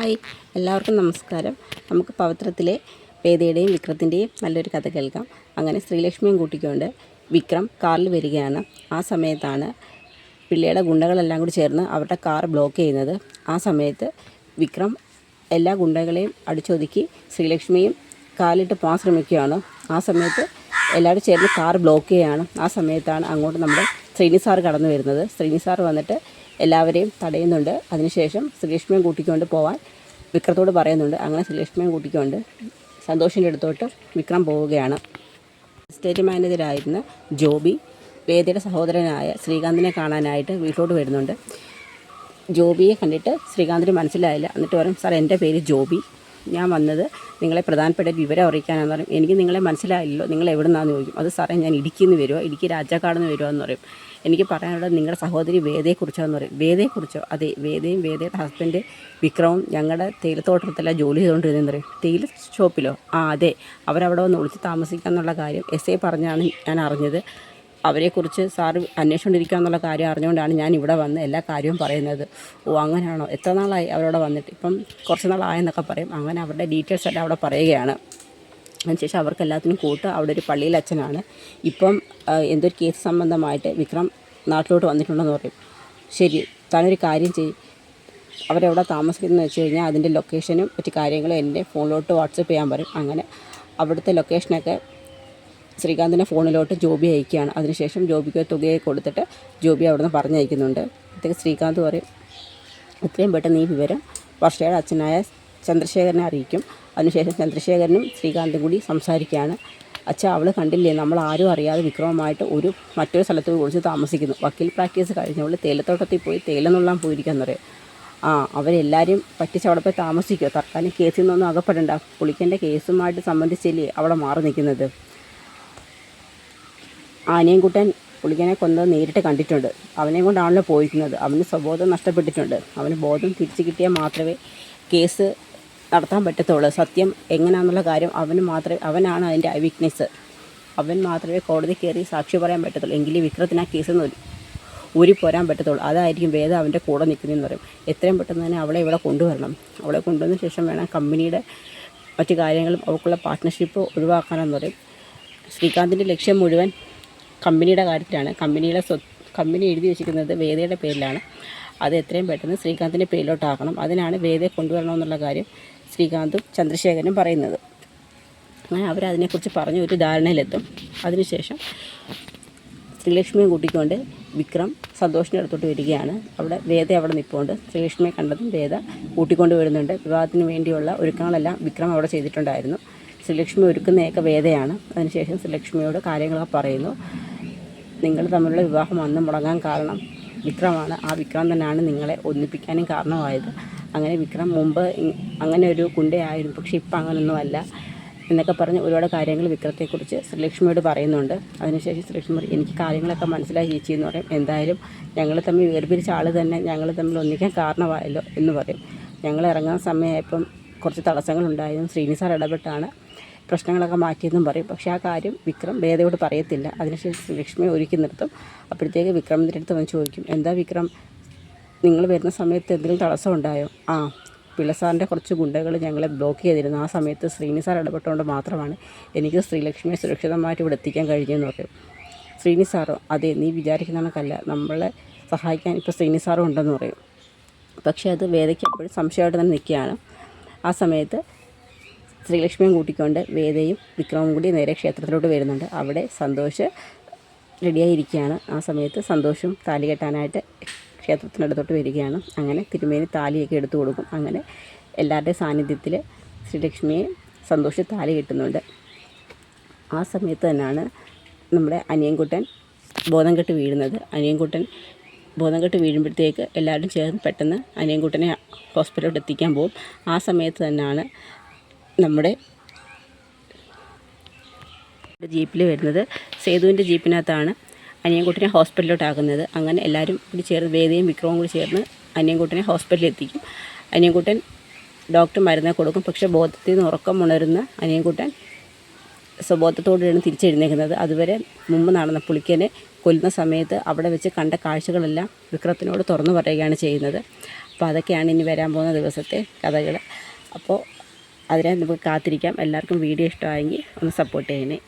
Hi, എല്ലാവർക്കും നമസ്കാരം. നമുക്ക് പവിത്രത്തിലെ വേദയുടെയും വിക്രത്തിൻ്റെയും നല്ലൊരു കഥ കേൾക്കാം. അങ്ങനെ ശ്രീലക്ഷ്മിയും കൂട്ടിക്കൊണ്ട് വിക്രം കാറിൽ വരികയാണ്. ആ സമയത്താണ് പിള്ളയുടെ ഗുണ്ടകളെല്ലാം കൂടി ചേർന്ന് അവരുടെ കാർ ബ്ലോക്ക് ചെയ്യുന്നത്. ആ സമയത്ത് വിക്രം എല്ലാ ഗുണ്ടകളെയും അടിച്ചൊതുക്കി ശ്രീലക്ഷ്മിയും കാലിട്ട് പോകാൻ ശ്രമിക്കുകയാണ്. ആ സമയത്ത് എല്ലാവരും ചേർന്ന് കാർ ബ്ലോക്ക് ചെയ്യുകയാണ്. ആ സമയത്താണ് അങ്ങോട്ട് നമ്മുടെ ശ്രീനി സാർ കടന്നു വരുന്നത്. ശ്രീനി സാർ വന്നിട്ട് എല്ലാവരെയും തടയുന്നുണ്ട്. അതിനുശേഷം ശ്രീലക്ഷ്മിയും കൂട്ടിക്കൊണ്ട് പോകാൻ വിക്രത്തോട് പറയുന്നുണ്ട്. അങ്ങനെ ശ്രീലക്ഷ്മിയും കൂട്ടിക്കൊണ്ട് സന്തോഷിൻ്റെ അടുത്തോട്ട് വിക്രം പോവുകയാണ്. എസ്റ്റേറ്റ് മാനേജരായിരുന്ന ജോബി വേദയുടെ സഹോദരനായ ശ്രീകാന്തിനെ കാണാനായിട്ട് വീട്ടിലോട്ട് വരുന്നുണ്ട്. ജോബിയെ കണ്ടിട്ട് ശ്രീകാന്തിന് മനസ്സിലായില്ല. എന്നിട്ട് പറയും, സാർ എൻ്റെ പേര് ജോബി, ഞാൻ വന്നത് നിങ്ങളെ പ്രധാനപ്പെട്ട വിവരം അറിയിക്കാനാണെന്ന് പറയും. എനിക്ക് നിങ്ങളെ മനസ്സിലായില്ലല്ലോ, നിങ്ങൾ എവിടെ നിന്നാന്ന് ചോദിക്കും. അത് സാറേ ഞാൻ ഇടുക്കിയിൽ നിന്ന് വരുമോ, ഇടുക്കി രാജാക്കാട് നിന്ന് വരുമോ എന്ന് പറയും. എനിക്ക് പറയാനുള്ളത് നിങ്ങളുടെ സഹോദരി വേദയെക്കുറിച്ചാന്ന് പറയും. വേദയെക്കുറിച്ചോ? അതെ, വേദയും വേദയുടെ ഹസ്ബൻഡ് വിക്രവും ഞങ്ങളുടെ തേയിലത്തോട്ടത്തിലെ ജോലി ചെയ്തുകൊണ്ടിരുന്നെന്ന് പറയും. തേയില ഷോപ്പിലോ? ആ അതെ, അവരവിടെ വന്ന് ഒളിച്ച് താമസിക്കാമെന്നുള്ള കാര്യം എസ് പറഞ്ഞാണ് ഞാൻ അറിഞ്ഞത്. അവരെക്കുറിച്ച് സാറ് അന്വേഷിച്ചുകൊണ്ടിരിക്കുക എന്നുള്ള കാര്യം അറിഞ്ഞുകൊണ്ടാണ് ഞാൻ ഇവിടെ വന്ന് എല്ലാ കാര്യവും പറയുന്നത്. ഓ അങ്ങനെയാണോ? എത്ര നാളായി അവരവിടെ വന്നിട്ട്? ഇപ്പം കുറച്ച് നാളായെന്നൊക്കെ പറയും. അങ്ങനെ അവരുടെ ഡീറ്റെയിൽസ് എല്ലാം അവിടെ പറയുകയാണ്. അതിനുശേഷം അവർക്ക് എല്ലാത്തിനും കൂട്ട് അവിടെ ഒരു പള്ളിയിൽ അച്ഛനാണ്. ഇപ്പം എന്തൊരു കേസ് സംബന്ധമായിട്ട് വിക്രം നാട്ടിലോട്ട് വന്നിട്ടുണ്ടെന്ന് പറയും. ശരി, താനൊരു കാര്യം ചെയ്യും, അവരെവിടെ താമസിക്കുന്നതെന്ന് വെച്ച് കഴിഞ്ഞാൽ അതിൻ്റെ ലൊക്കേഷനും മറ്റു കാര്യങ്ങളും എൻ്റെ ഫോണിലോട്ട് വാട്സപ്പ് ചെയ്യാൻ പറയും. അങ്ങനെ അവിടുത്തെ ലൊക്കേഷനൊക്കെ ശ്രീകാന്തിൻ്റെ ഫോണിലോട്ട് ജോബി അയക്കുകയാണ്. അതിനുശേഷം ജോബിക്ക് തുകയെ കൊടുത്തിട്ട് ജോബി അവിടുന്ന് പറഞ്ഞയക്കുന്നുണ്ട്. അപ്പോഴത്തേക്ക് ശ്രീകാന്ത് പറയും, എത്രയും പെട്ടെന്ന് ഈ വിവരം വർഷയുടെ അച്ഛനായ ചന്ദ്രശേഖരനെ അറിയിക്കും. അതിനുശേഷം ചന്ദ്രശേഖരനും ശ്രീകാന്തും കൂടി സംസാരിക്കുകയാണ്. അച്ഛാ, അവൾ കണ്ടില്ലേ, നമ്മൾ ആരും അറിയാതെ വിക്രമമായിട്ട് മറ്റൊരു സ്ഥലത്ത് കുറിച്ച് താമസിക്കുന്നു. വക്കീൽ പ്രാക്ടീസ് കഴിഞ്ഞവൾ തേയിലത്തോട്ടത്തിൽ പോയി തേയില നുള്ളാൻ പോയിരിക്കാന്ന് പറയും. ആ, അവരെല്ലാവരും പറ്റിച്ച് അവിടെ പോയി താമസിക്കുമോ? തൽക്കാലം കേസിൽ നിന്നൊന്നും അകപ്പെടണ്ട. പുളിക്കൻ്റെ കേസുമായിട്ട് സംബന്ധിച്ചില്ലേ അവിടെ മാറി നിൽക്കുന്നത്. ആനയും പുളിക്കനെ കൊന്നത് നേരിട്ട് കണ്ടിട്ടുണ്ട്. അവനെയും കൊണ്ടാണല്ലോ പോയിരിക്കുന്നത്. അവന് സ്വബോധം നഷ്ടപ്പെട്ടിട്ടുണ്ട്. അവന് ബോധം തിരിച്ചു കിട്ടിയാൽ മാത്രമേ കേസ് നടത്താൻ പറ്റത്തുള്ളൂ. സത്യം എങ്ങനെയാണെന്നുള്ള കാര്യം അവനാണ് അതിൻ്റെ ഐ വിറ്റ്നസ്. അവൻ മാത്രമേ കോടതി കയറി സാക്ഷി പറയാൻ പറ്റത്തുള്ളൂ. എങ്കിലും വിക്രത്തിന് ആ കേസിൽ നിന്ന് ഊരിപ്പോരാൻ പറ്റത്തുള്ളൂ. അതായിരിക്കും വേദ അവൻ്റെ കൂടെ നിൽക്കുന്നതെന്ന് പറയും. എത്രയും പെട്ടെന്ന് തന്നെ അവളെ ഇവിടെ കൊണ്ടുവരണം. അവളെ കൊണ്ടുവന്ന ശേഷം വേണം കമ്പനിയുടെ മറ്റു കാര്യങ്ങളും അവൾക്കുള്ള പാർട്ട്ണർഷിപ്പ് ഒഴിവാക്കാനെന്ന് പറയും. ശ്രീകാന്തിൻ്റെ ലക്ഷ്യം മുഴുവൻ കമ്പനിയുടെ കാര്യത്തിലാണ്. കമ്പനി എഴുതി വെച്ചിരിക്കുന്നത് വേദയുടെ പേരിലാണ്. അത് എത്രയും പെട്ടെന്ന് ശ്രീകാന്തിൻ്റെ പേരിലോട്ടാക്കണം. അതിനാണ് വേദയെ കൊണ്ടുവരണമെന്നുള്ള കാര്യം ശ്രീകാന്തും ചന്ദ്രശേഖരനും പറയുന്നത്. അങ്ങനെ അവരതിനെക്കുറിച്ച് പറഞ്ഞ് ഒരു ധാരണയിലെത്തും. അതിനുശേഷം ശ്രീലക്ഷ്മിയെ കൂട്ടിക്കൊണ്ട് വിക്രം സന്തോഷിൻ്റെ അടുത്തോട്ട് വരികയാണ്. വേദ അവിടെ നിൽപ്പുണ്ട്. ശ്രീലക്ഷ്മിയെ കണ്ടതും വേദ കൂട്ടിക്കൊണ്ട് വരുന്നുണ്ട്. വിവാഹത്തിന് വേണ്ടിയുള്ള ഒരുക്കങ്ങളെല്ലാം വിക്രം അവിടെ ചെയ്തിട്ടുണ്ടായിരുന്നു. ശ്രീലക്ഷ്മി ഒരുക്കുന്നതൊക്കെ വേദയാണ്. അതിനുശേഷം ശ്രീലക്ഷ്മിയോട് കാര്യങ്ങളൊക്കെ പറയുന്നു. നിങ്ങൾ തമ്മിലുള്ള വിവാഹം അന്ന് മുടങ്ങാൻ കാരണം വിക്രമാണ്. ആ വിക്രം തന്നെയാണ് നിങ്ങളെ ഒന്നിപ്പിക്കാനും കാരണമായത്. അങ്ങനെ വിക്രം മുമ്പ് അങ്ങനെ ഒരു ഗുണ്ടയായിരുന്നു, പക്ഷേ ഇപ്പം അങ്ങനൊന്നും അല്ല എന്നൊക്കെ പറഞ്ഞ് ഒരുപാട് കാര്യങ്ങൾ വിക്രത്തെക്കുറിച്ച് ശ്രീലക്ഷ്മിയോട് പറയുന്നുണ്ട്. അതിനുശേഷം ശ്രീലക്ഷ്മി എനിക്ക് കാര്യങ്ങളൊക്കെ മനസ്സിലായി ചേച്ചി എന്ന് പറയും. എന്തായാലും ഞങ്ങൾ തമ്മിൽ വേർപിരിച്ച ആൾ തന്നെ ഞങ്ങൾ തമ്മിൽ ഒന്നിക്കാൻ കാരണമായല്ലോ എന്ന് പറയും. ഞങ്ങൾ ഇറങ്ങാൻ സമയമായപ്പം കുറച്ച് തടസ്സങ്ങളുണ്ടായിരുന്നു. ശ്രീനി സാർ ഇടപെട്ടാണ് പ്രശ്നങ്ങളൊക്കെ മാറ്റിയെന്നും പറയും. പക്ഷേ ആ കാര്യം വിക്രം വേദയോട് പറയത്തില്ല. അതിനുശേഷം ശ്രീലക്ഷ്മിയെ ഒരുക്കി നിർത്തും. അപ്പോഴത്തേക്ക് വിക്രമിൻ്റെ അടുത്ത് വന്ന് ചോദിക്കും, എന്താ വിക്രം, നിങ്ങൾ വരുന്ന സമയത്ത് എന്തെങ്കിലും തടസ്സം ഉണ്ടായോ? ആ, പിള്ളസാറിൻ്റെ കുറച്ച് ഗുണ്ടകൾ ഞങ്ങളെ ബ്ലോക്ക് ചെയ്തിരുന്നു. ആ സമയത്ത് ശ്രീനി സാർ ഇടപെട്ടുകൊണ്ട് മാത്രമാണ് എനിക്ക് ശ്രീലക്ഷ്മിയെ സുരക്ഷിതമായിട്ട് ഇവിടെ എത്തിക്കാൻ കഴിഞ്ഞതെന്ന് പറയും. ശ്രീനി സാറോ? അതെ, നീ വിചാരിക്കുന്ന കണക്കല്ല, നമ്മളെ സഹായിക്കാൻ ഇപ്പോൾ ശ്രീനി സാറും ഉണ്ടെന്ന് പറയും. പക്ഷേ അത് വേദയ്ക്ക് എപ്പോഴും സംശയമായിട്ട് തന്നെ നിൽക്കുകയാണ്. ആ സമയത്ത് ശ്രീലക്ഷ്മിയും കൂട്ടിക്കൊണ്ട് വേദയും വിക്രമും കൂടി നേരെ ക്ഷേത്രത്തിലോട്ട് വരുന്നുണ്ട്. അവിടെ സന്തോഷ് റെഡിയായിരിക്കുകയാണ്. ആ സമയത്ത് സന്തോഷും താലി കെട്ടാനായിട്ട് ക്ഷേത്രത്തിനടുത്തോട്ട് വരികയാണ്. അങ്ങനെ തിരുമേനി താലിയൊക്കെ എടുത്തു കൊടുക്കും. അങ്ങനെ എല്ലാവരുടെയും സാന്നിധ്യത്തിൽ ശ്രീലക്ഷ്മിയെ സന്തോഷ് താലി കെട്ടുന്നുണ്ട്. ആ സമയത്ത് തന്നെയാണ് നമ്മുടെ അനിയൻകുട്ടൻ ബോധം കെട്ട് വീഴുന്നത്. അനിയൻകുട്ടൻ ബോധം കെട്ട് വീഴുമ്പോഴത്തേക്ക് എല്ലാവരും ചേർന്ന് പെട്ടെന്ന് അനിയൻകുട്ടനെ ഹോസ്പിറ്റലിലോട്ട് എത്തിക്കാൻ പോകും. ആ സമയത്ത് തന്നെയാണ് നമ്മുടെ ജീപ്പിൽ വരുന്നത്. സേതുവിൻ്റെ ജീപ്പിനകത്താണ് അനിയൻകുട്ടനെ ഹോസ്പിറ്റലിലോട്ടാക്കുന്നത്. അങ്ങനെ എല്ലാവരും കൂടി ചേർന്ന് വേദയും വിക്രവും കൂടി ചേർന്ന് അനിയൻകുട്ടനെ ഹോസ്പിറ്റലിൽ എത്തിക്കും. അനിയൻകുട്ടൻ ഡോക്ടർ മരുന്ന് കൊടുക്കും. പക്ഷേ ബോധത്തിൽ നിന്ന് ഉറക്കം ഉണരുന്ന അനിയൻകുട്ടൻ സ്വബോധത്തോടെയാണ് തിരിച്ചെഴുന്നേൽക്കുന്നത്. അതുവരെ മുമ്പ് നടന്ന പുലിക്കനെ കൊല്ലുന്ന സമയത്ത് അവിടെ വെച്ച് കണ്ട കാഴ്ചകളെല്ലാം വിക്രത്തിനോട് തുറന്നു പറയുകയാണ് ചെയ്യുന്നത്. അപ്പോൾ അതൊക്കെയാണ് ഇനി വരാൻ പോകുന്ന ദിവസത്തെ കഥകൾ. അപ്പോൾ അതിനെ നമുക്ക് കാത്തിരിക്കാം. എല്ലാവർക്കും വീഡിയോ ഇഷ്ടമായെങ്കിൽ ഒന്ന് സപ്പോർട്ട് ചെയ്യണേ.